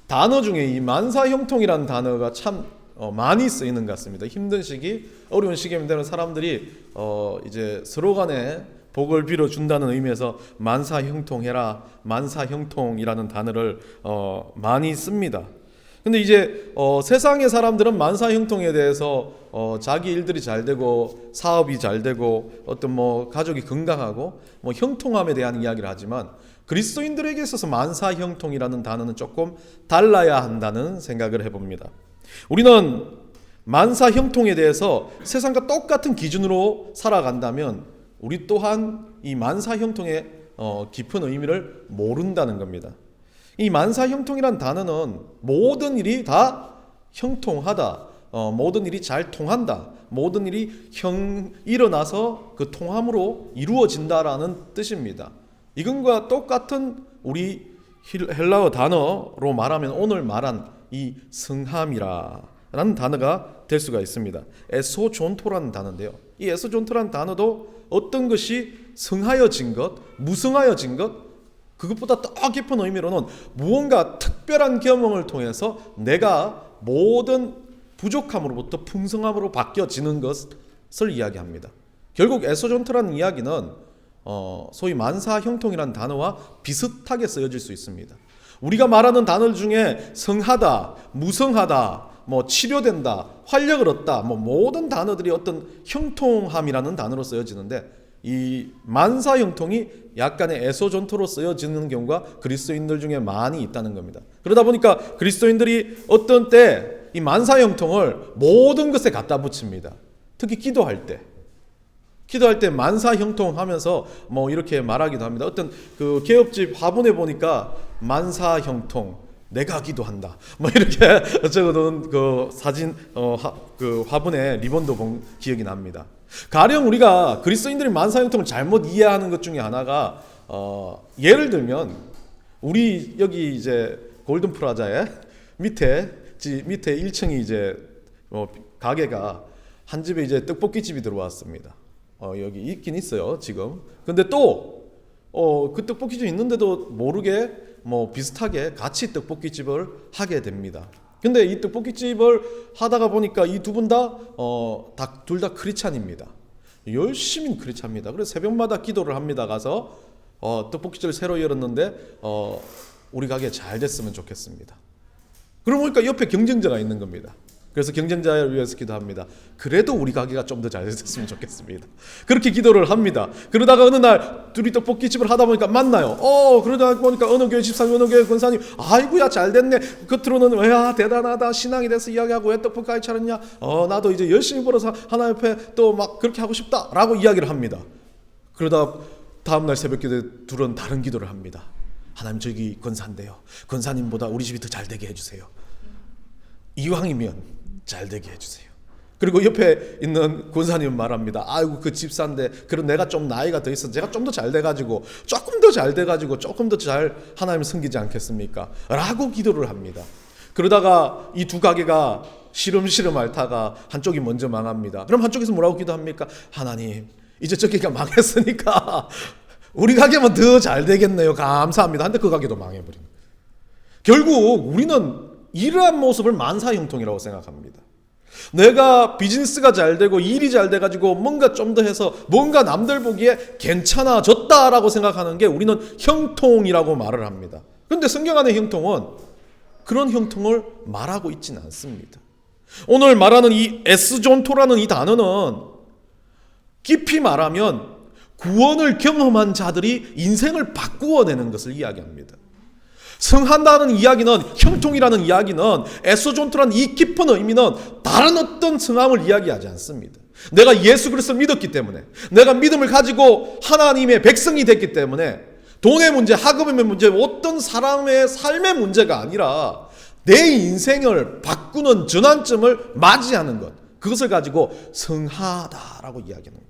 단어 중에 이 만사형통이라는 단어가 참 많이 쓰이는 것 같습니다. 힘든 시기, 어려운 시기에 되는 사람들이 이제 서로 간에 복을 빌어준다는 의미에서 만사형통해라, 만사형통이라는 단어를 많이 씁니다. 근데 이제 세상의 사람들은 만사형통에 대해서 자기 일들이 잘 되고 사업이 잘 되고 어떤 뭐 가족이 건강하고 뭐 형통함에 대한 이야기를 하지만 그리스도인들에게 있어서 만사형통이라는 단어는 조금 달라야 한다는 생각을 해봅니다. 우리는 만사형통에 대해서 세상과 똑같은 기준으로 살아간다면 우리 또한 이 만사형통의 깊은 의미를 모른다는 겁니다. 이 만사형통이란 단어는 모든 일이 다 형통하다, 모든 일이 잘 통한다, 모든 일이 일어나서 그 통함으로 이루어진다라는 뜻입니다. 이건과 똑같은 우리 헬라어 단어로 말하면 오늘 말한 이 성함이라는 단어가 될 수가 있습니다. 에소존토라는 단어인데요. 이 에소존토라는 단어도 어떤 것이 성하여진 것, 무성하여진 것, 그것보다 더 깊은 의미로는 무언가 특별한 경험을 통해서 내가 모든 부족함으로부터 풍성함으로 바뀌어지는 것을 이야기합니다. 결국 에소존토라는 이야기는 소위 만사형통이라는 단어와 비슷하게 쓰여질 수 있습니다. 우리가 말하는 단어 중에 성하다, 무성하다, 뭐 치료된다, 활력을 얻다, 뭐 모든 단어들이 어떤 형통함이라는 단어로 쓰여지는데 이 만사형통이 약간의 에소존토로 쓰여지는 경우가 그리스도인들 중에 많이 있다는 겁니다. 그러다 보니까 그리스도인들이 어떤 때 이 만사형통을 모든 것에 갖다 붙입니다. 특히 기도할 때 만사형통 하면서 뭐 이렇게 말하기도 합니다. 어떤 그 개업집 화분에 보니까 만사형통 내가 기도한다 뭐 이렇게 적어놓은 그 사진 그 화분에 리본도 본 기억이 납니다. 가령 우리가 그리스도인들이 만사형통을 잘못 이해하는 것 중에 하나가 예를 들면 우리 여기 이제 골든 프라자에 밑에 1층이 이제 가게가 한 집에 이제 떡볶이 집이 들어왔습니다. 여기 있긴 있어요 지금. 근데 또 그 떡볶이 집 있는데도 모르게 뭐 비슷하게 같이 떡볶이 집을 하게 됩니다. 근데 이 떡볶이 집을 하다가 보니까 이 두 분 다 둘 다 크리스찬입니다. 열심히 크리스찬입니다. 그래서 새벽마다 기도를 합니다. 가서 떡볶이집을 새로 열었는데 우리 가게 잘 됐으면 좋겠습니다. 그러고 보니까 옆에 경쟁자가 있는 겁니다. 그래서 경쟁자를 위해서 기도합니다. 그래도 우리 가게가 좀 더 잘 됐으면 좋겠습니다. 그렇게 기도를 합니다. 그러다가 어느 날 둘이 떡볶이집을 하다 보니까 만나요. 그러다 보니까 어느 교회 집사님, 어느 교회 권사님, 아이고야 잘 됐네. 겉으로는 야 대단하다, 신앙이 돼서 이야기하고 왜 떡볶이 가게 차렸냐. 나도 이제 열심히 벌어서 하나님 앞에 또 막 그렇게 하고 싶다라고 이야기를 합니다. 그러다 다음날 새벽기도에 둘은 다른 기도를 합니다. 하나님 저기 권사인데요. 권사님보다 우리 집이 더 잘 되게 해주세요. 이왕이면 잘 되게 해주세요. 그리고 옆에 있는 권사님은 말합니다. 아이고 그 집사인데 그럼 내가 좀 나이가 더 있어서 제가 좀 더 잘 돼가지고 조금 더 잘 돼가지고 조금 더 잘 하나님 섬기지 않겠습니까? 라고 기도를 합니다. 그러다가 이 두 가게가 시름시름 앓다가 한쪽이 먼저 망합니다. 그럼 한쪽에서 뭐라고 기도합니까? 하나님 이제 저기가 망했으니까 우리 가게만 더 잘 되겠네요. 감사합니다. 한데 그 가게도 망해버린 거예요. 결국 우리는 이러한 모습을 만사형통이라고 생각합니다. 내가 비즈니스가 잘 되고 일이 잘 돼가지고 뭔가 좀 더 해서 뭔가 남들 보기에 괜찮아졌다라고 생각하는 게 우리는 형통이라고 말을 합니다. 그런데 성경 안의 형통은 그런 형통을 말하고 있지는 않습니다. 오늘 말하는 이 에스존토라는 이 단어는 깊이 말하면 구원을 경험한 자들이 인생을 바꾸어내는 것을 이야기합니다. 성한다는 이야기는, 형통이라는 이야기는, 에소존토라는 이 깊은 의미는 다른 어떤 성함을 이야기하지 않습니다. 내가 예수 그리스도를 믿었기 때문에, 내가 믿음을 가지고 하나님의 백성이 됐기 때문에 돈의 문제, 학업의 문제, 어떤 사람의 삶의 문제가 아니라 내 인생을 바꾸는 전환점을 맞이하는 것, 그것을 가지고 성하다라고 이야기하는 겁니다.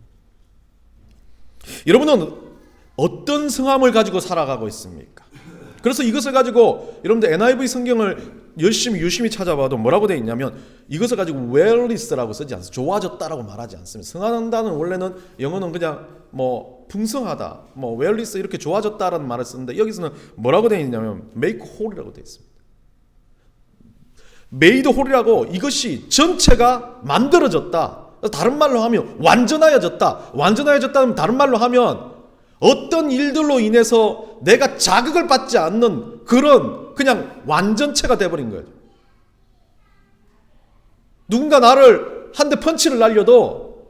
여러분은 어떤 성함을 가지고 살아가고 있습니까? 그래서 이것을 가지고 여러분들 NIV 성경을 유심히 찾아봐도 뭐라고 되어 있냐면 이것을 가지고 wellness라고 쓰지 않습니다. 좋아졌다라고 말하지 않습니다. 성한다는 원래는 영어는 그냥 뭐 풍성하다, 뭐 wellness 이렇게 좋아졌다라는 말을 쓰는데 여기서는 뭐라고 되어 있냐면 make whole이라고 되어 있습니다. 메이드 홀이라고 이것이 전체가 만들어졌다. 다른 말로 하면 완전하여졌다. 완전하여졌다는 다른 말로 하면 어떤 일들로 인해서 내가 자극을 받지 않는 그런 그냥 완전체가 돼버린 거예요. 누군가 나를 한 대 펀치를 날려도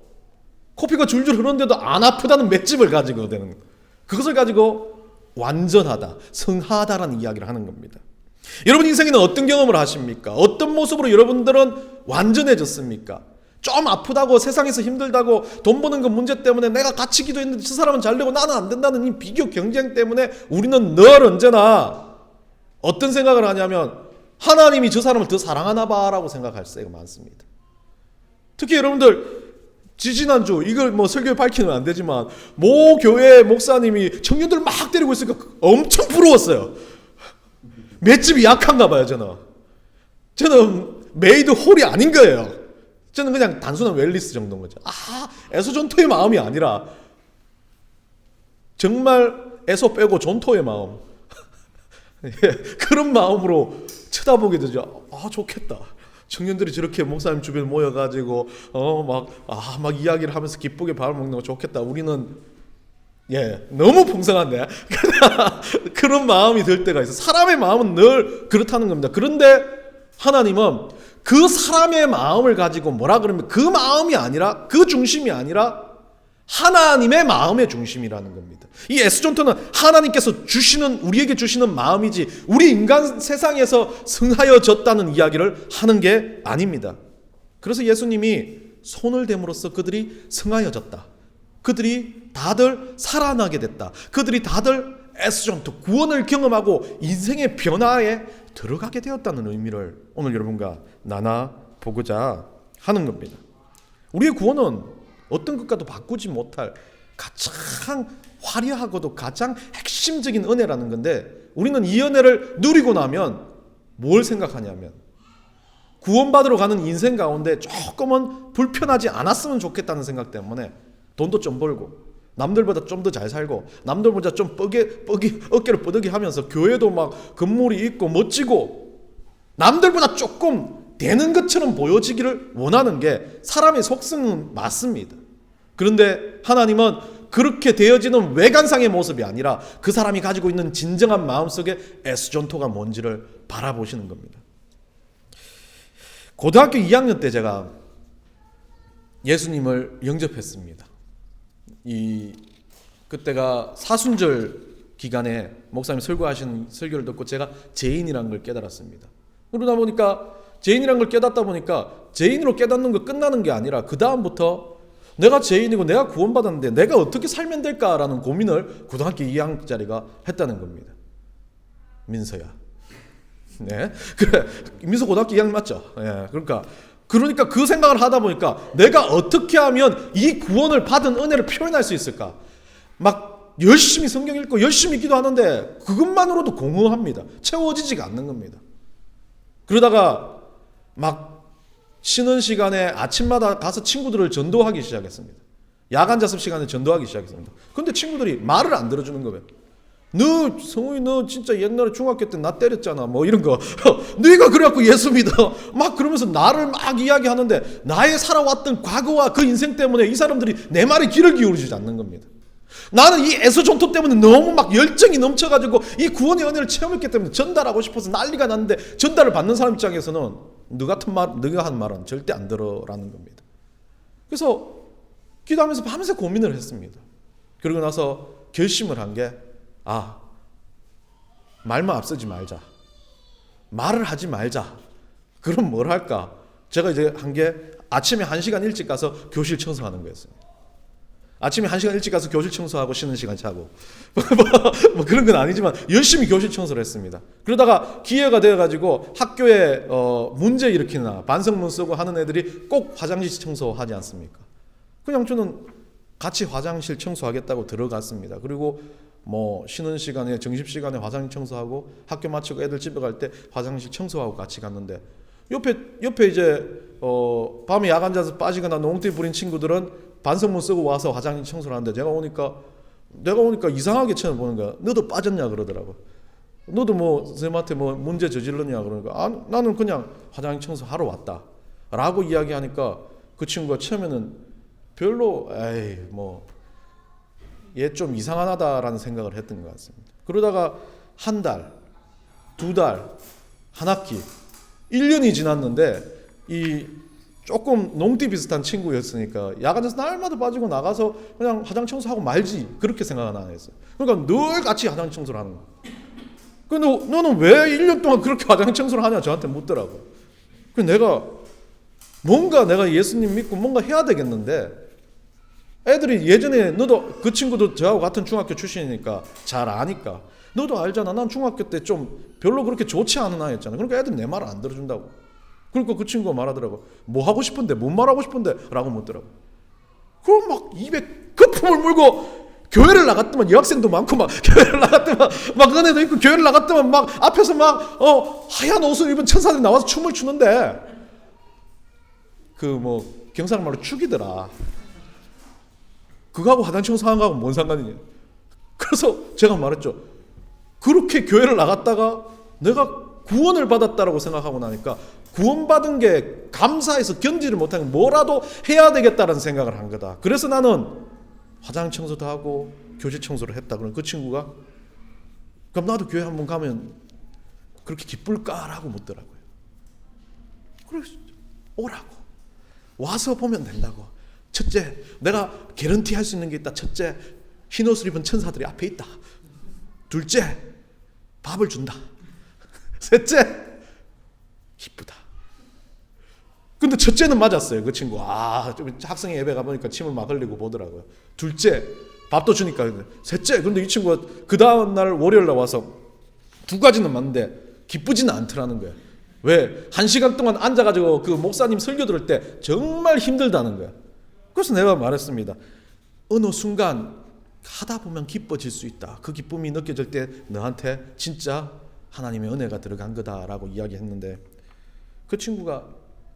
코피가 줄줄 흐르는데도 안 아프다는 맷집을 가지고 되는 거예요. 그것을 가지고 완전하다, 성하다라는 이야기를 하는 겁니다. 여러분 인생에는 어떤 경험을 하십니까? 어떤 모습으로 여러분들은 완전해졌습니까? 좀 아프다고, 세상에서 힘들다고, 돈 버는 그 문제 때문에 내가 같이 기도했는데 저 사람은 잘 되고 나는 안 된다는 이 비교 경쟁 때문에 우리는 늘 언제나 어떤 생각을 하냐면 하나님이 저 사람을 더 사랑하나 봐라고 생각할 때가 많습니다. 특히 여러분들 지지난주 이걸 뭐 설교에 밝히면 안 되지만 모 교회 목사님이 청년들을 막 때리고 있으니까 엄청 부러웠어요. 맷집이 약한가 봐요. 저는 메이드 홀이 아닌 거예요. 저는 그냥 단순한 웰리스 정도인 거죠. 에소 존토의 마음이 아니라 정말 에소 빼고 존토의 마음. 그런 마음으로 쳐다보게 되죠. 좋겠다. 청년들이 저렇게 목사님 주변에 모여가지고 막 이야기를 하면서 기쁘게 밥을 먹는 거 좋겠다. 우리는 너무 풍성한데 그런 마음이 들 때가 있어. 사람의 마음은 늘 그렇다는 겁니다. 그런데 하나님은 그 사람의 마음을 가지고 뭐라 그러면 그 마음이 아니라, 그 중심이 아니라 하나님의 마음의 중심이라는 겁니다. 이 에스존토는 하나님께서 우리에게 주시는 마음이지 우리 인간 세상에서 성하여졌다는 이야기를 하는 게 아닙니다. 그래서 예수님이 손을 댐으로써 그들이 성하여졌다. 그들이 다들 살아나게 됐다. 그들이 다들 에스존토, 구원을 경험하고 인생의 변화에 들어가게 되었다는 의미를 오늘 여러분과 나눠보고자 하는 겁니다. 우리의 구원은 어떤 것과도 바꾸지 못할 가장 화려하고도 가장 핵심적인 은혜라는 건데, 우리는 이 은혜를 누리고 나면 뭘 생각하냐면 구원받으러 가는 인생 가운데 조금은 불편하지 않았으면 좋겠다는 생각 때문에 돈도 좀 벌고 남들보다 좀 더 잘 살고 남들보다 좀 어깨를 뻐덕이 하면서 교회도 막 건물이 있고 멋지고 남들보다 조금 되는 것처럼 보여지기를 원하는 게 사람의 속성은 맞습니다. 그런데 하나님은 그렇게 되어지는 외관상의 모습이 아니라 그 사람이 가지고 있는 진정한 마음속에 에스존토가 뭔지를 바라보시는 겁니다. 고등학교 2학년 때 제가 예수님을 영접했습니다. 그때가 사순절 기간에 목사님 설교하시는 설교를 듣고 제가 죄인이라는 걸 깨달았습니다. 그러다 보니까 죄인이라는 걸 깨닫다 보니까 죄인으로 깨닫는 거 끝나는 게 아니라 그 다음부터 내가 죄인이고 내가 구원받았는데 내가 어떻게 살면 될까라는 고민을 고등학교 2학년짜리가 했다는 겁니다. 민서야. 네. 그래. 민서 고등학교 2학년 맞죠? 예. 그러니까 그 생각을 하다 보니까 내가 어떻게 하면 이 구원을 받은 은혜를 표현할 수 있을까? 막 열심히 성경 읽고 열심히 기도하는데 그것만으로도 공허합니다. 채워지지가 않는 겁니다. 그러다가 막 쉬는 시간에 아침마다 가서 친구들을 전도하기 시작했습니다. 야간 자습 시간에 전도하기 시작했습니다. 그런데 친구들이 말을 안 들어주는 거예요. 성우이 너 진짜 옛날에 중학교 때 나 때렸잖아 뭐 이런 거 네가 그래갖고 예수 믿어 막 그러면서 나를 막 이야기하는데 나의 살아왔던 과거와 그 인생 때문에 이 사람들이 내 말에 귀를 기울이지 않는 겁니다. 나는 이 에소존토 때문에 너무 막 열정이 넘쳐가지고 이 구원의 은혜를 체험했기 때문에 전달하고 싶어서 난리가 났는데 전달을 받는 사람 입장에서는 너가 한 말은 절대 안 들어라는 겁니다. 그래서 기도하면서 밤새 고민을 했습니다. 그러고 나서 결심을 한 게 말만 앞서지 말자. 말을 하지 말자. 그럼 뭘 할까? 제가 이제 한 게 아침에 1시간 일찍 가서 교실 청소하는 거였습니다. 아침에 1시간 일찍 가서 교실 청소하고 쉬는 시간 자고 뭐 그런 건 아니지만 열심히 교실 청소를 했습니다. 그러다가 기회가 되어가지고 학교에 문제 일으키나 반성문 쓰고 하는 애들이 꼭 화장실 청소하지 않습니까? 그냥 저는 같이 화장실 청소하겠다고 들어갔습니다. 그리고 뭐 쉬는 시간에 점심시간에 화장실 청소하고 학교 마치고 애들 집에 갈 때 화장실 청소하고 같이 갔는데 옆에 이제 밤에 야간 자서 빠지거나 농띠 부린 친구들은 반성문 쓰고 와서 화장실 청소를 하는데 내가 오니까 이상하게 쳐다보는 거야. 너도 빠졌냐 그러더라고. 너도 뭐 선생님한테 뭐 문제 저질렀냐 그러니까 나는 그냥 화장 청소하러 왔다 라고 이야기하니까 그 친구가 처음에는 별로 에이 뭐 얘 좀 이상하다라는 생각을 했던 것 같습니다. 그러다가 한 달, 두 달, 한 학기, 1년이 지났는데 이 조금 농띠 비슷한 친구였으니까 야간에서 날마다 빠지고 나가서 그냥 화장 청소하고 말지 그렇게 생각은 안 했어요. 그러니까 늘 같이 화장 청소를 하는 거예요. 근데 너는 왜 1년 동안 그렇게 화장 청소를 하냐 저한테 묻더라고요. 내가 예수님 믿고 뭔가 해야 되겠는데 애들이 예전에 너도 그 친구도 저하고 같은 중학교 출신이니까 잘 아니까 너도 알잖아. 난 중학교 때 좀 별로 그렇게 좋지 않은 아이였잖아. 그러니까 애들 내 말을 안 들어준다고. 그러니까 그 친구가 말하더라고. 뭐 하고 싶은데 뭔 말하고 싶은데 라고 묻더라고. 그럼 막 입에 거품을 물고 교회를 나갔더만 여학생도 많고 막 교회를 나갔더만 막 은혜도 있고 교회를 나갔더만 막 앞에서 막 하얀 옷을 입은 천사들이 나와서 춤을 추는데 그 뭐 경상말로 축이더라. 그거하고 화장 청소하는 거하고 뭔 상관이냐. 그래서 제가 말했죠. 그렇게 교회를 나갔다가 내가 구원을 받았다라고 생각하고 나니까 구원받은 게 감사해서 견디를 못하는 뭐라도 해야 되겠다는 생각을 한 거다. 그래서 나는 화장 청소도 하고 교실 청소를 했다. 그럼 그 친구가 그럼 나도 교회 한번 가면 그렇게 기쁠까라고 묻더라고요. 그래서 오라고. 와서 보면 된다고. 첫째, 내가 개런티 할 수 있는 게 있다. 첫째, 흰옷을 입은 천사들이 앞에 있다. 둘째, 밥을 준다. 셋째, 기쁘다. 근데 첫째는 맞았어요. 그 친구. 좀 학생회 예배 가보니까 침을 막 흘리고 보더라고요. 둘째, 밥도 주니까. 셋째, 근데 이 친구가 그 다음날 월요일 날 와서 두 가지는 맞는데 기쁘지는 않더라는 거예요. 왜? 1시간 동안 앉아가지고 그 목사님 설교 들을 때 정말 힘들다는 거예요. 그래서 내가 말했습니다. 어느 순간 하다 보면 기뻐질 수 있다. 그 기쁨이 느껴질 때 너한테 진짜 하나님의 은혜가 들어간 거다라고 이야기했는데 그 친구가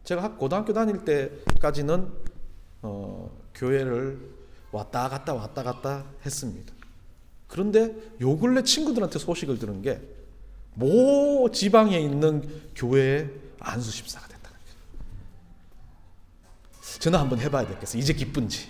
제가 고등학교 다닐 때까지는 교회를 왔다 갔다 했습니다. 그런데 요 근래 친구들한테 소식을 들은 게 모 지방에 있는 교회에 안수 집사가 됐다는 거예요. 전화 한번 해봐야 되겠어요. 이제 기쁜지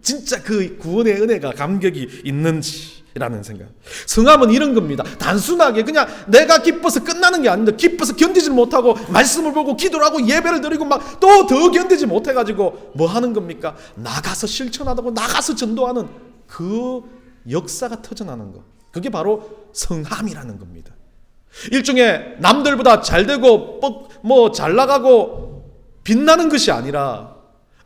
진짜 그 구원의 은혜가 감격이 있는지라는 생각. 성함은 이런 겁니다. 단순하게 그냥 내가 기뻐서 끝나는 게 아닌데 기뻐서 견디지 못하고 말씀을 보고 기도를 하고 예배를 드리고 막 또 더 견디지 못해가지고 뭐 하는 겁니까? 나가서 실천하고 나가서 전도하는 그 역사가 터져나는 거. 그게 바로 성함이라는 겁니다. 일종의 남들보다 잘되고 뭐 잘나가고 빛나는 것이 아니라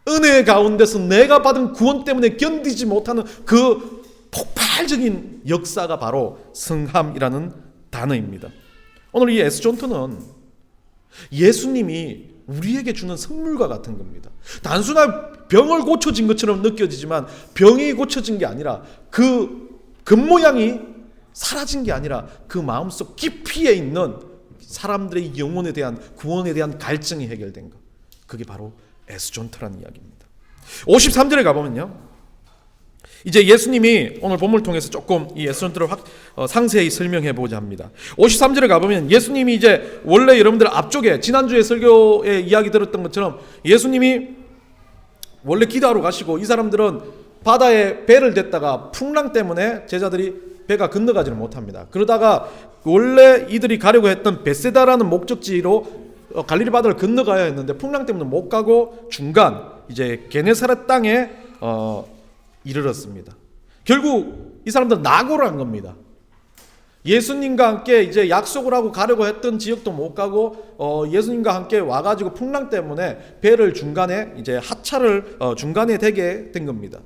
은혜 가운데서 내가 받은 구원 때문에 견디지 못하는 그 폭발적인 역사가 바로 성함이라는 단어입니다. 오늘 이 에스존트는 예수님이 우리에게 주는 선물과 같은 겁니다. 단순한 병을 고쳐진 것처럼 느껴지지만 병이 고쳐진 게 아니라 그 겉모양이 사라진 게 아니라 그 마음속 깊이에 있는 사람들의 영혼에 대한 구원에 대한 갈증이 해결된 것. 그게 바로 에스존트라는 이야기입니다. 53절에 가보면요. 이제 예수님이 오늘 본문을 통해서 조금 이 에스존트를 상세히 설명해 보자 합니다. 53절에 가보면 예수님이 이제 원래 여러분들 앞쪽에 지난주에 설교에 이야기 들었던 것처럼 예수님이 원래 기도하러 가시고 이 사람들은 바다에 배를 댔다가 풍랑 때문에 제자들이 배가 건너가지를 못합니다. 그러다가 원래 이들이 가려고 했던 베세다라는 목적지로 갈릴리 바다를 건너가야 했는데 풍랑 때문에 못 가고 중간 이제 게네사렛 땅에 이르렀습니다. 결국 이 사람들은 낙오를 한 겁니다. 예수님과 함께 이제 약속을 하고 가려고 했던 지역도 못 가고 예수님과 함께 와가지고 풍랑 때문에 배를 중간에 이제 하차를 중간에 되게 된 겁니다.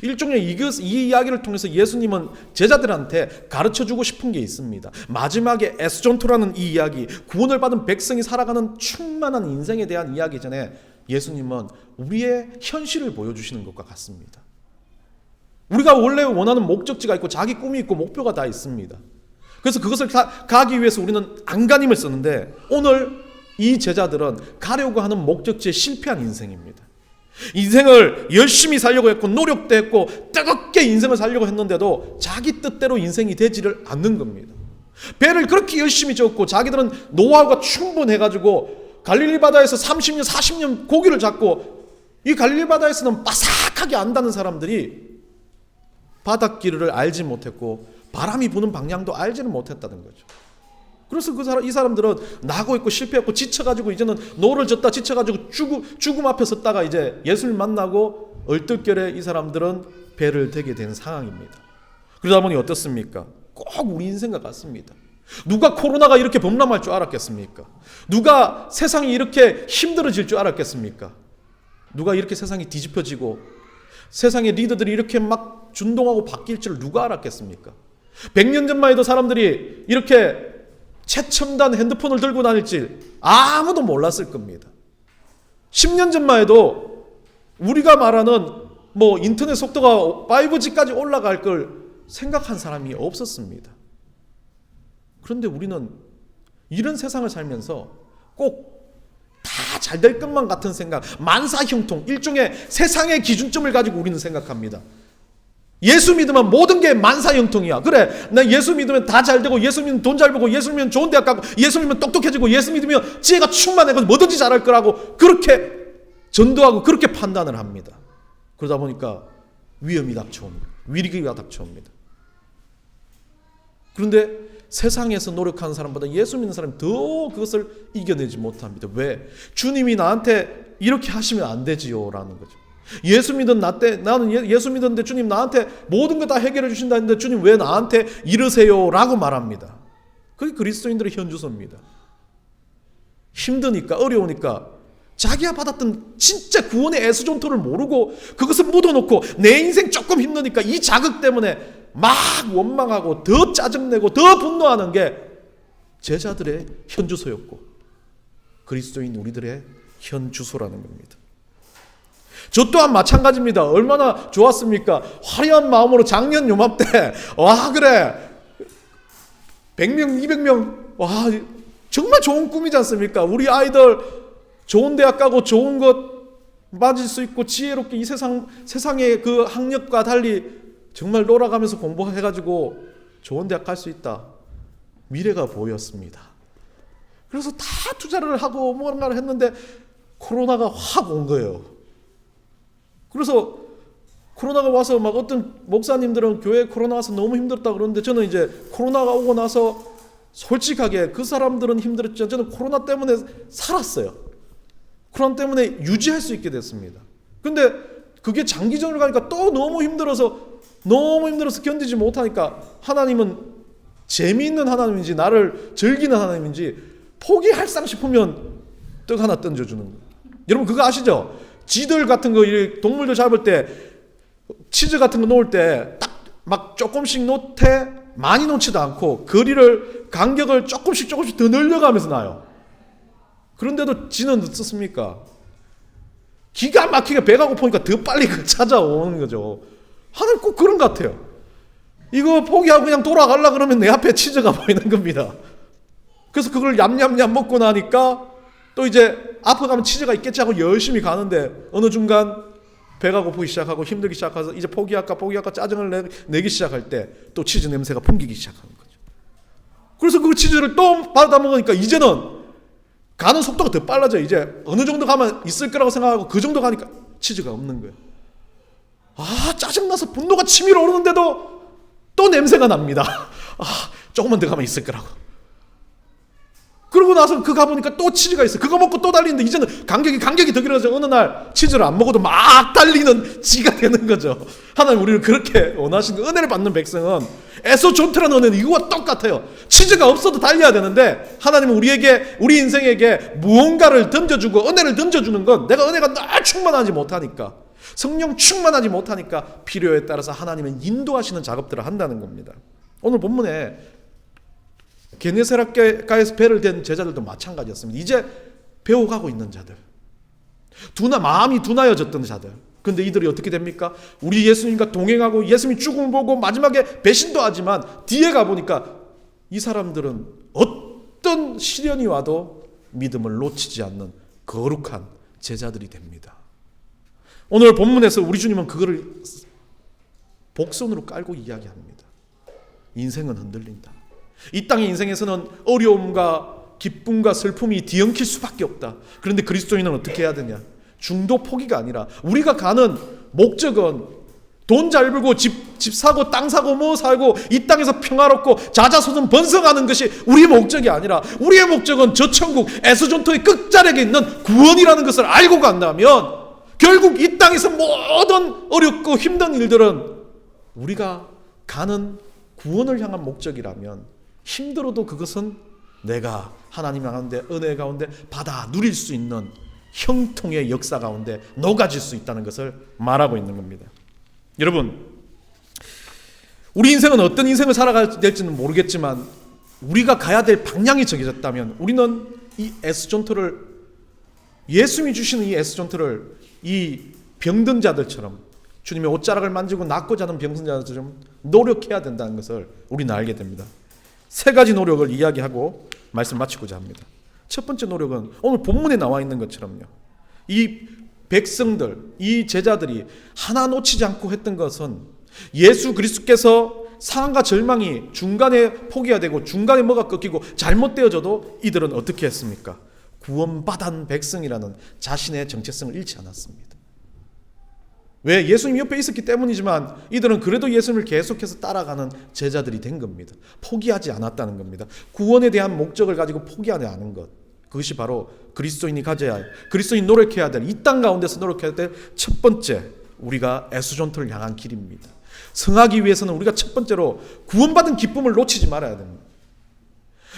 일종의 이 이야기를 통해서 예수님은 제자들한테 가르쳐주고 싶은 게 있습니다. 마지막에 에스존토라는 이 이야기, 구원을 받은 백성이 살아가는 충만한 인생에 대한 이야기 전에 예수님은 우리의 현실을 보여주시는 것과 같습니다. 우리가 원래 원하는 목적지가 있고 자기 꿈이 있고 목표가 다 있습니다. 그래서 그것을 가기 위해서 우리는 안간힘을 썼는데 오늘 이 제자들은 가려고 하는 목적지에 실패한 인생입니다. 인생을 열심히 살려고 했고 노력도 했고 뜨겁게 인생을 살려고 했는데도 자기 뜻대로 인생이 되지를 않는 겁니다. 배를 그렇게 열심히 젓고 자기들은 노하우가 충분해가지고 갈릴리 바다에서 30년 40년 고기를 잡고 이 갈릴리 바다에서는 바삭하게 안다는 사람들이 바닷길을 알지 못했고 바람이 부는 방향도 알지는 못했다는 거죠. 그래서 이 사람들은 나고 있고 실패했고 지쳐가지고 이제는 노를 젓다 지쳐가지고 죽음 앞에 섰다가 이제 예수를 만나고 얼떨결에 이 사람들은 배를 대게 된 상황입니다. 그러다 보니 어떻습니까? 꼭 우리 인생과 같습니다. 누가 코로나가 이렇게 범람할 줄 알았겠습니까? 누가 세상이 이렇게 힘들어질 줄 알았겠습니까? 누가 이렇게 세상이 뒤집혀지고 세상의 리더들이 이렇게 막 준동하고 바뀔 줄 누가 알았겠습니까? 100년 전만 해도 사람들이 이렇게 최첨단 핸드폰을 들고 다닐지 아무도 몰랐을 겁니다. 10년 전만 해도 우리가 말하는 인터넷 속도가 5G까지 올라갈 걸 생각한 사람이 없었습니다. 그런데 우리는 이런 세상을 살면서 꼭 다 잘 될 것만 같은 생각, 만사형통, 일종의 세상의 기준점을 가지고 우리는 생각합니다. 예수 믿으면 모든 게 만사형통이야. 그래, 나 예수 믿으면 다 잘 되고, 예수 믿으면 돈 잘 벌고, 예수 믿으면 좋은 대학 가고, 예수 믿으면 똑똑해지고, 예수 믿으면 지혜가 충만해서 뭐든지 잘할 거라고 그렇게 전도하고 그렇게 판단을 합니다. 그러다 보니까 위험이 닥쳐옵니다. 위기가 닥쳐옵니다. 그런데 세상에서 노력하는 사람보다 예수 믿는 사람이 더 그것을 이겨내지 못합니다. 왜? 주님이 나한테 이렇게 하시면 안 되지요 라는 거죠. 예수 믿은 나는 예수 믿었는데 주님 나한테 모든 거 다 해결해 주신다 했는데 주님 왜 나한테 이러세요 라고 말합니다. 그게 그리스도인들의 현주소입니다. 힘드니까 어려우니까 자기가 받았던 진짜 구원의 애수존토를 모르고 그것을 묻어놓고 내 인생 조금 힘드니까 이 자극 때문에 막 원망하고 더 짜증내고 더 분노하는 게 제자들의 현주소였고 그리스도인 우리들의 현주소라는 겁니다. 저 또한 마찬가지입니다. 얼마나 좋았습니까? 화려한 마음으로 작년 요맘때 와 그래 100명 200명 와 정말 좋은 꿈이지 않습니까? 우리 아이들 좋은 대학 가고 좋은 것 맞을 수 있고 지혜롭게 이 세상의 그 학력과 달리 정말 놀아가면서 공부해가지고 좋은 대학 갈 수 있다. 미래가 보였습니다. 그래서 다 투자를 하고 뭔가를 했는데 코로나가 확 온 거예요. 그래서 코로나가 와서 막 어떤 목사님들은 교회 코로나 와서 너무 힘들었다 그러는데 저는 이제 코로나가 오고 나서 솔직하게 그 사람들은 힘들었지만 저는 코로나 때문에 살았어요. 코로나 때문에 유지할 수 있게 됐습니다. 근데 그게 장기적으로 가니까 또 너무 힘들어서 견디지 못하니까 하나님은 재미있는 하나님인지 나를 즐기는 하나님인지 포기할상 싶으면 떡 하나 던져주는 거예요. 여러분 그거 아시죠? 쥐들 같은 거 동물들 잡을 때 치즈 같은 거 놓을 때 딱 막 조금씩 놓되 많이 놓지도 않고 간격을 조금씩 더 늘려가면서 놔요. 그런데도 쥐는 어떻습니까? 기가 막히게 배가 고프니까 더 빨리 찾아오는 거죠. 하나님 꼭 그런 것 같아요. 이거 포기하고 그냥 돌아가려고 그러면 내 앞에 치즈가 보이는 겁니다. 그래서 그걸 얌얌얌 먹고 나니까 또 이제 앞에 가면 치즈가 있겠지 하고 열심히 가는데 어느 중간 배가 고프기 시작하고 힘들기 시작해서 이제 포기할까 짜증을 내기 시작할 때 또 치즈 냄새가 풍기기 시작하는 거죠. 그래서 그 치즈를 또 받아 먹으니까 이제는 가는 속도가 더 빨라져요. 이제 어느 정도 가면 있을 거라고 생각하고 그 정도 가니까 치즈가 없는 거예요. 짜증나서 분노가 치밀어 오르는데도 또 냄새가 납니다. 조금만 더 가면 있을 거라고. 그러고 나서 그거 가보니까 또 치즈가 있어. 그거 먹고 또 달리는데 이제는 간격이 더 길어져. 어느 날 치즈를 안 먹어도 막 달리는 쥐가 되는 거죠. 하나님 우리를 그렇게 원하시는 은혜를 받는 백성은 에소존트라는 은혜는 이거와 똑같아요. 치즈가 없어도 달려야 되는데 하나님은 우리 인생에게 무언가를 던져주고 은혜를 던져주는 건 내가 은혜가 늘 충만하지 못하니까 성령 충만하지 못하니까 필요에 따라서 하나님은 인도하시는 작업들을 한다는 겁니다. 오늘 본문에 게네사렛가에서 배를 댄 제자들도 마찬가지였습니다. 이제 배워가고 있는 자들, 마음이 둔하여졌던 자들. 그런데 이들이 어떻게 됩니까? 우리 예수님과 동행하고 예수님 죽음을 보고 마지막에 배신도 하지만 뒤에 가보니까 이 사람들은 어떤 시련이 와도 믿음을 놓치지 않는 거룩한 제자들이 됩니다. 오늘 본문에서 우리 주님은 그거를 복선으로 깔고 이야기합니다. 인생은 흔들린다. 이 땅의 인생에서는 어려움과 기쁨과 슬픔이 뒤엉킬 수밖에 없다. 그런데 그리스도인은 어떻게 해야 되냐? 중도 포기가 아니라 우리가 가는 목적은 돈 잘 벌고 집 사고 땅 사고 뭐 살고 이 땅에서 평화롭고 자자손손 번성하는 것이 우리의 목적이 아니라 우리의 목적은 저 천국 에스존토의 끝자락에 있는 구원이라는 것을 알고 간다면 결국 이 땅에서 모든 어렵고 힘든 일들은 우리가 가는 구원을 향한 목적이라면 힘들어도 그것은 내가 하나님 가운데 은혜 가운데 받아 누릴 수 있는 형통의 역사 가운데 녹아질 수 있다는 것을 말하고 있는 겁니다. 여러분, 우리 인생은 어떤 인생을 살아가야 될지는 모르겠지만 우리가 가야 될 방향이 정해졌다면 우리는 이 에스존토를, 예수님이 주시는 이 에스존토를 이 병든 자들처럼, 주님의 옷자락을 만지고 낫고자 하는 병든 자들처럼 노력해야 된다는 것을 우리는 알게 됩니다. 세 가지 노력을 이야기하고 말씀 마치고자 합니다. 첫 번째 노력은 오늘 본문에 나와 있는 것처럼요, 이 백성들, 이 제자들이 하나 놓치지 않고 했던 것은 예수 그리스도께서 상황과 절망이 중간에 포기가 되고 중간에 뭐가 꺾이고 잘못되어져도 이들은 어떻게 했습니까? 구원받은 백성이라는 자신의 정체성을 잃지 않았습니다. 왜? 예수님 옆에 있었기 때문이지만 이들은 그래도 예수님을 계속해서 따라가는 제자들이 된 겁니다. 포기하지 않았다는 겁니다. 구원에 대한 목적을 가지고 포기하지 않은 것, 그것이 바로 그리스도인이 가져야 할, 그리스도인이 노력해야 될, 이 땅 가운데서 노력해야 될 첫 번째, 우리가 에스존토를 향한 길입니다. 성하기 위해서는 우리가 첫 번째로 구원받은 기쁨을 놓치지 말아야 됩니다.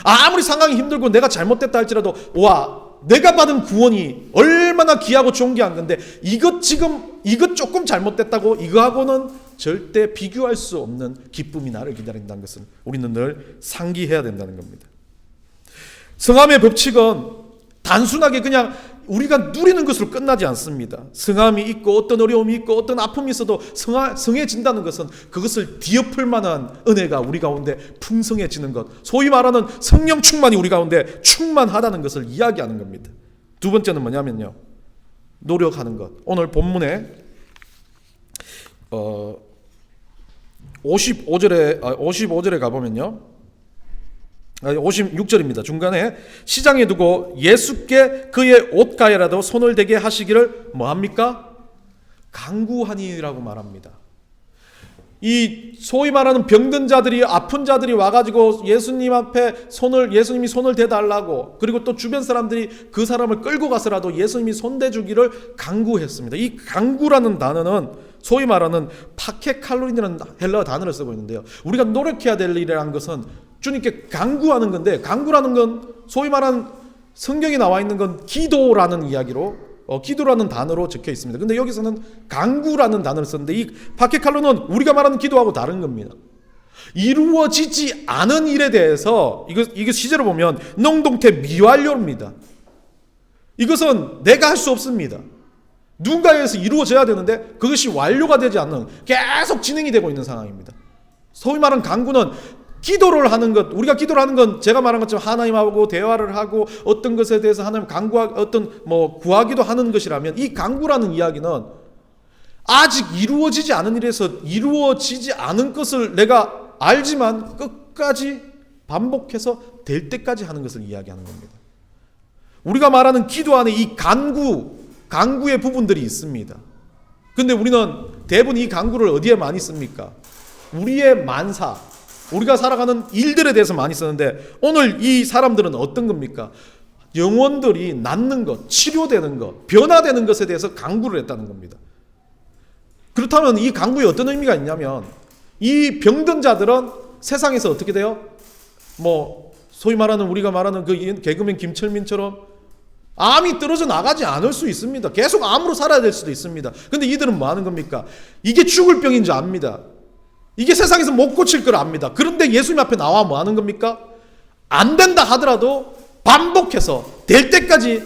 아무리 상황이 힘들고 내가 잘못됐다 할지라도, 와, 내가 받은 구원이 얼마나 귀하고 존귀한 건데 이것 조금 잘못됐다고 이거하고는 절대 비교할 수 없는 기쁨이 나를 기다린다는 것은 우리는 늘 상기해야 된다는 겁니다. 성함의 법칙은 단순하게 그냥 우리가 누리는 것으로 끝나지 않습니다. 성함이 있고 어떤 어려움이 있고 어떤 아픔이 있어도 성해진다는 것은 그것을 뒤엎을 만한 은혜가 우리 가운데 풍성해지는 것, 소위 말하는 성령 충만이 우리 가운데 충만하다는 것을 이야기하는 겁니다. 두 번째는 뭐냐면요, 노력하는 것. 오늘 본문에 55절에 가보면요, 56절입니다. 중간에 시장에 두고 예수께 그의 옷가에라도 손을 대게 하시기를 뭐합니까? 간구하니라고 말합니다. 이 소위 말하는 병든 자들이, 아픈 자들이 와가지고 예수님 앞에 예수님이 손을 대달라고, 그리고 또 주변 사람들이 그 사람을 끌고 가서라도 예수님이 손대주기를 간구했습니다. 이 간구라는 단어는 소위 말하는 파케칼로리라는 헬라어 단어를 쓰고 있는데요, 우리가 노력해야 될 일이라는 것은 주님께 간구하는 건데, 간구라는 건 소위 말하는 성경에 나와 있는 건 기도라는 이야기로, 기도라는 단어로 적혀 있습니다. 근데 여기서는 간구라는 단어를 썼는데 이 파케칼로는 우리가 말하는 기도하고 다른 겁니다. 이루어지지 않은 일에 대해서, 이거 시제로 보면 능동태 미완료입니다. 이것은 내가 할 수 없습니다. 누군가에 의해서 이루어져야 되는데 그것이 완료가 되지 않는, 계속 진행이 되고 있는 상황입니다. 소위 말하는 간구는 기도를 하는 것, 우리가 기도를 하는 건 제가 말한 것처럼 하나님하고 대화를 하고 어떤 것에 대해서 하나님 구하기도 하는 것이라면, 이 간구라는 이야기는 아직 이루어지지 않은 일에서 이루어지지 않은 것을 내가 알지만 끝까지 반복해서 될 때까지 하는 것을 이야기하는 겁니다. 우리가 말하는 기도 안에 이 간구의 부분들이 있습니다. 근데 우리는 대부분 이 간구를 어디에 많이 씁니까? 우리의 만사, 우리가 살아가는 일들에 대해서 많이 쓰는데, 오늘 이 사람들은 어떤 겁니까? 영혼들이 낫는 것, 치료되는 것, 변화되는 것에 대해서 간구를 했다는 겁니다. 그렇다면 이 간구에 어떤 의미가 있냐면, 이 병든 자들은 세상에서 어떻게 돼요? 소위 말하는, 우리가 말하는 그 개그맨 김철민처럼 암이 떨어져 나가지 않을 수 있습니다. 계속 암으로 살아야 될 수도 있습니다. 근데 이들은 뭐 하는 겁니까? 이게 죽을 병인 줄 압니다. 이게 세상에서 못 고칠 걸 압니다. 그런데 예수님 앞에 나와 뭐 하는 겁니까? 안 된다 하더라도 반복해서 될 때까지,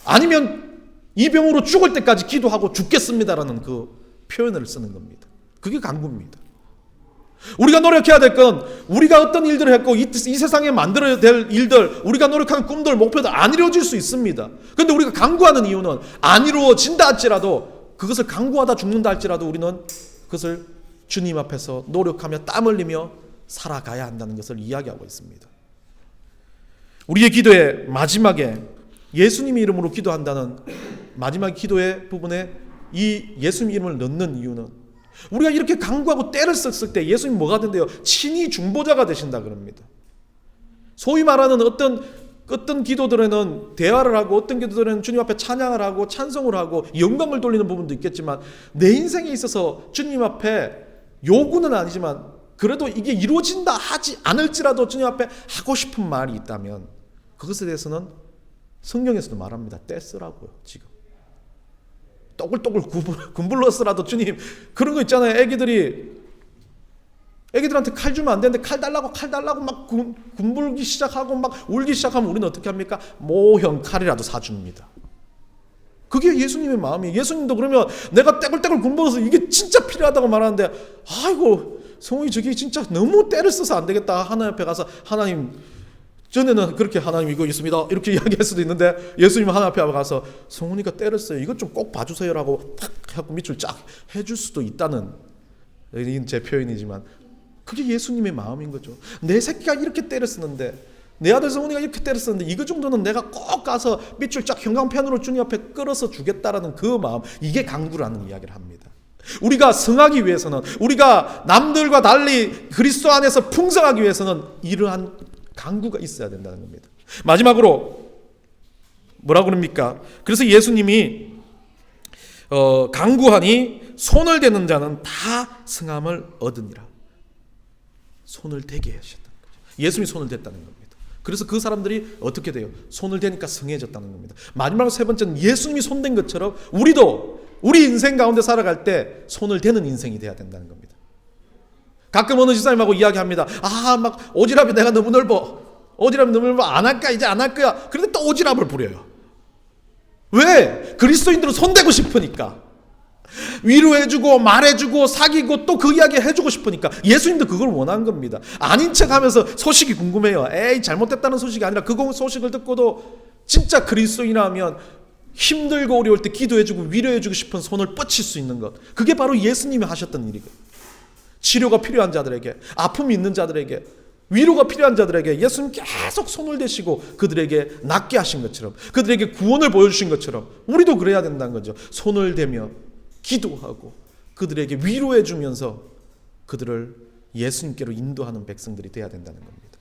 아니면 이 병으로 죽을 때까지 기도하고 죽겠습니다라는 그 표현을 쓰는 겁니다. 그게 간구입니다. 우리가 노력해야 될 건, 우리가 어떤 일들을 했고 이 세상에 만들어야 될 일들, 우리가 노력하는 꿈들, 목표들 안 이루어질 수 있습니다. 그런데 우리가 간구하는 이유는 안 이루어진다 할지라도, 그것을 간구하다 죽는다 할지라도 우리는 그것을 주님 앞에서 노력하며 땀 흘리며 살아가야 한다는 것을 이야기하고 있습니다. 우리의 기도의 마지막에 예수님의 이름으로 기도한다는 마지막 기도의 부분에 이 예수님 이름을 넣는 이유는 우리가 이렇게 간구하고 때를 썼을 때 예수님 뭐가 된대요? 친히 중보자가 되신다 그럽니다. 소위 말하는 어떤 기도들에는 대화를 하고 어떤 기도들에는 주님 앞에 찬양을 하고 찬송을 하고 영광을 돌리는 부분도 있겠지만 내 인생에 있어서 주님 앞에 요구는 아니지만 그래도 이게 이루어진다 하지 않을지라도 주님 앞에 하고 싶은 말이 있다면 그것에 대해서는 성경에서도 말합니다. 떼쓰라고요. 지금 또글또글 군불러서라도 주님, 그런 거 있잖아요. 애기들한테 칼 주면 안 되는데 칼 달라고 막 군불기 시작하고 막 울기 시작하면 우리는 어떻게 합니까? 모형 칼이라도 사줍니다. 그게 예수님의 마음이에요. 예수님도 그러면 내가 떼굴떼굴 군불어서 이게 진짜 필요하다고 말하는데 아이고 성훈이 저기 진짜 너무 때를 써서 안 되겠다. 하나님 앞에 가서 하나님, 전에는 그렇게 하나님 이거 있습니다 이렇게 이야기할 수도 있는데 예수님 하나님 앞에 가서 성훈이가 때를 써요. 이것 좀 꼭 봐주세요라고 탁 하고 밑줄 쫙 해줄 수도 있다는, 제 표현이지만 그게 예수님의 마음인 거죠. 내 새끼가 이렇게 때를 쓰는데, 내 아들 성훈이가 이렇게 때를 쓰는데 이거 정도는 내가 꼭 가서 밑줄 쫙 형광펜으로 주님 앞에 끌어서 주겠다라는 그 마음, 이게 간구라는 이야기를 합니다. 우리가 성하기 위해서는, 우리가 남들과 달리 그리스도 안에서 풍성하기 위해서는 이러한 간구가 있어야 된다는 겁니다. 마지막으로 뭐라고 그럽니까? 그래서 예수님이 간구하니 손을 대는 자는 다 성함을 얻으니라. 손을 대게 하셨다는 거죠. 예수님이 손을 댔다는 겁니다. 그래서 그 사람들이 어떻게 돼요? 손을 대니까 성해졌다는 겁니다. 마지막으로 세 번째는 예수님이 손댄 것처럼 우리도 우리 인생 가운데 살아갈 때 손을 대는 인생이 돼야 된다는 겁니다. 가끔 어느 집사님하고 이야기합니다. 막 오지랖이 내가 너무 넓어. 오지랖이 너무 넓어. 안 할까? 이제 안 할 거야. 그런데 또 오지랖을 부려요. 왜? 그리스도인들은 손대고 싶으니까. 위로해주고 말해주고 사귀고 또 그 이야기 해주고 싶으니까. 예수님도 그걸 원한 겁니다. 아닌 척하면서 소식이 궁금해요. 에이 잘못됐다는 소식이 아니라 그 소식을 듣고도 진짜 그리스도인이라면 힘들고 어려울 때 기도해주고 위로해주고 싶은 손을 뻗칠 수 있는 것, 그게 바로 예수님이 하셨던 일이거든요. 치료가 필요한 자들에게, 아픔이 있는 자들에게, 위로가 필요한 자들에게 예수님 계속 손을 대시고 그들에게 낫게 하신 것처럼, 그들에게 구원을 보여주신 것처럼 우리도 그래야 된다는 거죠. 손을 대며 기도하고 그들에게 위로해 주면서 그들을 예수님께로 인도하는 백성들이 돼야 된다는 겁니다.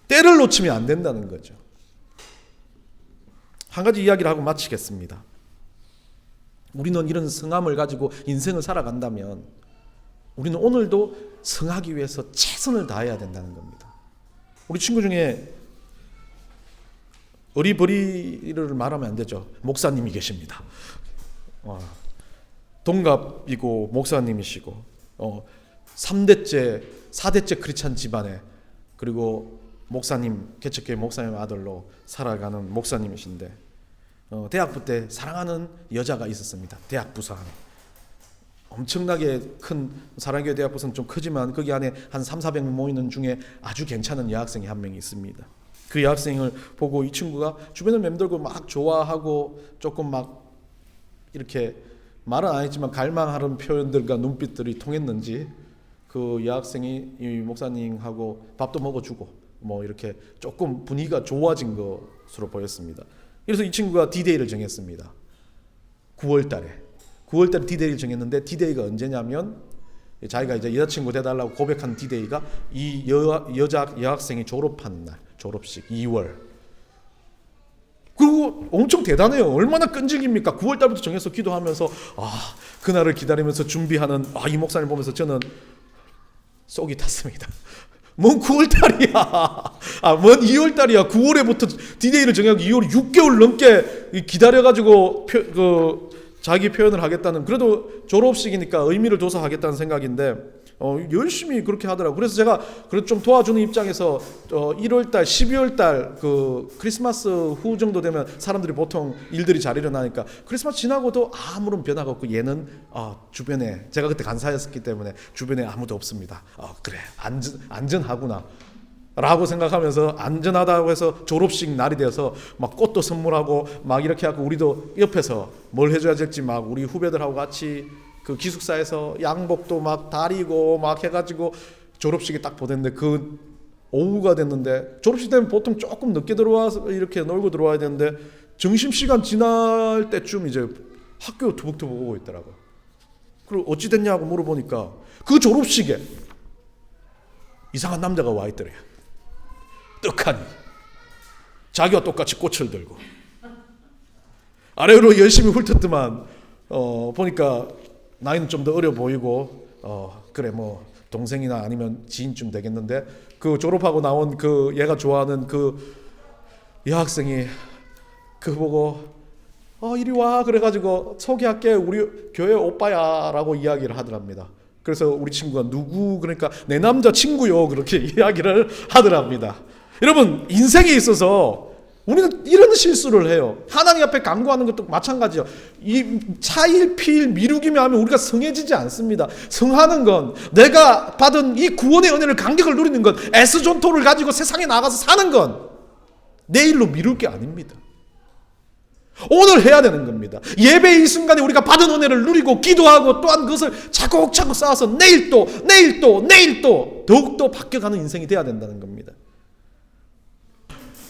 때를 놓치면 안 된다는 거죠. 한 가지 이야기를 하고 마치겠습니다. 우리는 이런 성함을 가지고 인생을 살아간다면 우리는 오늘도 성하기 위해서 최선을 다해야 된다는 겁니다. 우리 친구 중에 어리버리를 말하면 안 되죠. 목사님이 계십니다. 동갑이고 목사님이시고 3대째 4대째 크리스찬 집안에, 그리고 목사님, 개척교회 목사님 아들로 살아가는 목사님이신데 대학부 때 사랑하는 여자가 있었습니다. 대학 부산, 엄청나게 큰 사랑교회 대학 부산 좀 크지만 거기 안에 한 300-400명 모이는 중에 아주 괜찮은 여학생이 한 명이 있습니다. 그 여학생을 보고 이 친구가 주변을 맴돌고 막 좋아하고 조금 막 이렇게 말은 안 했지만 갈망하는 표현들과 눈빛들이 통했는지 그 여학생이 이 목사님하고 밥도 먹어주고 뭐 이렇게 조금 분위기가 좋아진 것으로 보였습니다. 그래서 이 친구가 D-Day를 정했습니다. 9월달에 D-Day를 정했는데, D-Day가 언제냐면 자기가 이제 여자친구 돼달라고 고백한 D-Day가 이 여학생이 졸업하는 날, 졸업식 2월. 그리고 엄청 대단해요. 얼마나 끈질깁니까? 9월달부터 정해서 기도하면서 그날을 기다리면서 준비하는 이 목사님 보면서 저는 쏙이 탔습니다. 뭔 9월달이야. 뭔 2월달이야. 9월에부터 D-Day를 정하고 2월 6개월 넘게 기다려가지고 자기 표현을 하겠다는, 그래도 졸업식이니까 의미를 둬서 하겠다는 생각인데 열심히 그렇게 하더라고요. 그래서 제가 그래도 좀 도와주는 입장에서 1월달, 12월달 그 크리스마스 후 정도 되면 사람들이 보통 일들이 잘 일어나니까 크리스마스 지나고도 아무런 변화가 없고 얘는 주변에, 제가 그때 간사였기 때문에 주변에 아무도 없습니다. 그래 안전하구나 라고 생각하면서, 안전하다고 해서 졸업식 날이 되어서 막 꽃도 선물하고 막 이렇게 하고, 우리도 옆에서 뭘 해줘야 될지 막 우리 후배들하고 같이 그 기숙사에서 양복도 막 다리고 막 해가지고 졸업식이 딱 보냈는데 그 오후가 됐는데, 졸업식 되면 보통 조금 늦게 들어와서 이렇게 놀고 들어와야 되는데 점심시간 지날 때쯤 이제 학교 투벅투벅 오고 있더라고요. 그리고 어찌 됐냐고 물어보니까 그 졸업식에 이상한 남자가 와 있더래요. 떡하니 자기와 똑같이 꽃을 들고 아래로 열심히 훑었더만 보니까 나이는 좀 더 어려 보이고 그래 뭐 동생이나 아니면 지인쯤 되겠는데, 그 졸업하고 나온 그 얘가 좋아하는 그 여학생이 그 보고 이리 와 그래가지고 소개할게, 우리 교회 오빠야라고 이야기를 하더랍니다. 그래서 우리 친구가 누구, 그러니까 내 남자 친구요, 그렇게 이야기를 하더랍니다. 여러분, 인생에 있어서 우리는 이런 실수를 해요. 하나님 앞에 간구하는 것도 마찬가지요. 이 차일피일 미루기만 하면 우리가 성해지지 않습니다. 성하는 건, 내가 받은 이 구원의 은혜를 간격을 누리는 건, 에스존토를 가지고 세상에 나가서 사는 건 내일로 미룰 게 아닙니다. 오늘 해야 되는 겁니다. 예배의 이 순간에 우리가 받은 은혜를 누리고 기도하고 또한 그것을 차곡차곡 쌓아서 내일 또 더욱더 바뀌어가는 인생이 돼야 된다는 겁니다.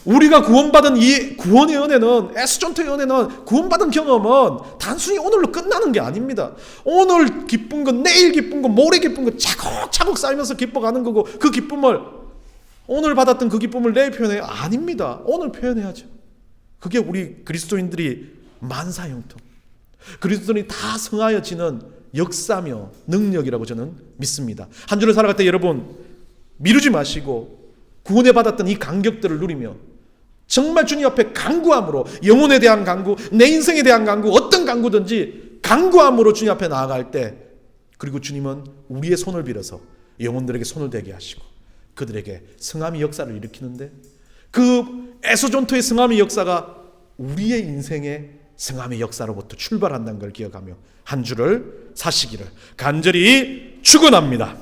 우리가 구원받은 이 구원의 은혜는, 에스존토의 은혜는, 구원받은 경험은 단순히 오늘로 끝나는 게 아닙니다. 오늘 기쁜 건, 내일 기쁜 건, 모레 기쁜 건 차곡차곡 쌓이면서 기뻐가는 거고, 그 기쁨을, 오늘 받았던 그 기쁨을 내일 표현해요? 아닙니다. 오늘 표현해야죠. 그게 우리 그리스도인들이 만사형통, 그리스도인이 다 성하여지는 역사며 능력이라고 저는 믿습니다. 한 주를 살아갈 때 여러분 미루지 마시고 구원에 받았던 이 간격들을 누리며 정말 주님 앞에 간구함으로, 영혼에 대한 간구, 내 인생에 대한 간구, 어떤 간구든지 간구함으로 주님 앞에 나아갈 때, 그리고 주님은 우리의 손을 빌어서 영혼들에게 손을 대게 하시고 그들에게 성함의 역사를 일으키는데, 그 에스존토의 성함의 역사가 우리의 인생의 성함의 역사로부터 출발한다는 걸 기억하며 한 주를 사시기를 간절히 축원합니다.